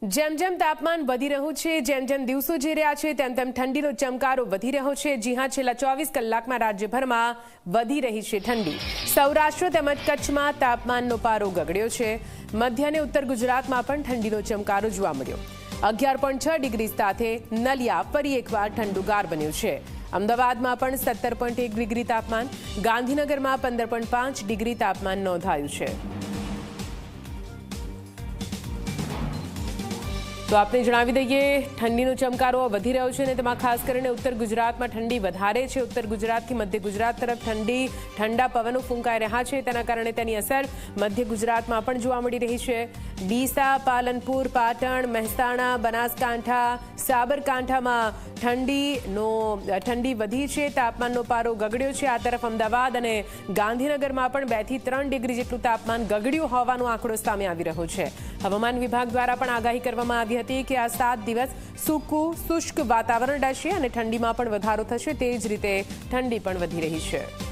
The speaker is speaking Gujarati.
જેમ જેમ તાપમાન વધી રહ્યું છે, જેમ જેમ દિવસો જઈ રહ્યા છે, તેમ તેમ ઠંડીનો ચમકારો વધી રહ્યો છે। જી હા, છેલ્લા 24 કલાકમાં રાજ્યભરમાં વધી રહી છે ઠંડી। સૌરાષ્ટ્ર તેમજ કચ્છમાં તાપમાનનો પારો ગગડ્યો છે। મધ્ય અને ઉત્તર ગુજરાતમાં પણ ઠંડીનો ચમકારો જોવા મળ્યો। 11.6 ડિગ્રી સાથે નલિયા ફરી એકવાર ઠંડુગાર બન્યું છે। અમદાવાદમાં પણ 17.1 ડિગ્રી તાપમાન, ગાંધીનગરમાં 15.5 ડિગ્રી તાપમાન નોંધાયું છે। તો આપને જણાવી દઈએ, ઠંડીનો ચમકારો વધી રહ્યો છે અને તેમાં ખાસ કરીને ઉત્તર ગુજરાતમાં ઠંડી વધારે છે। ઉત્તર ગુજરાતથી મધ્ય ગુજરાત તરફ ઠંડા પવનો ફૂંકાઈ રહ્યા છે, તેના કારણે તેની અસર મધ્ય ગુજરાતમાં પણ જોવા મળી રહી છે। ડીસા, પાલનપુર, પાટણ, મહેસાણા, બનાસકાંઠા, સાબરકાંઠામાં ઠંડી વધી છે। તાપમાનનો પારો ગગડ્યો છે। આ તરફ અમદાવાદ અને ગાંધીનગરમાં પણ 2 થી 3 ડિગ્રી જેટલું તાપમાન ગગડ્યું હોવાનો આંકડો સામે આવી રહ્યો છે। હવામાન વિભાગ દ્વારા પણ આગાહી કરવામાં આવી હતી કે આ 7 દિવસ સૂકું શુષ્ક વાતાવરણ રહેશે અને ઠંડીમાં પણ વધારો થશે। તે જ રીતે ઠંડી પણ વધી રહી છે।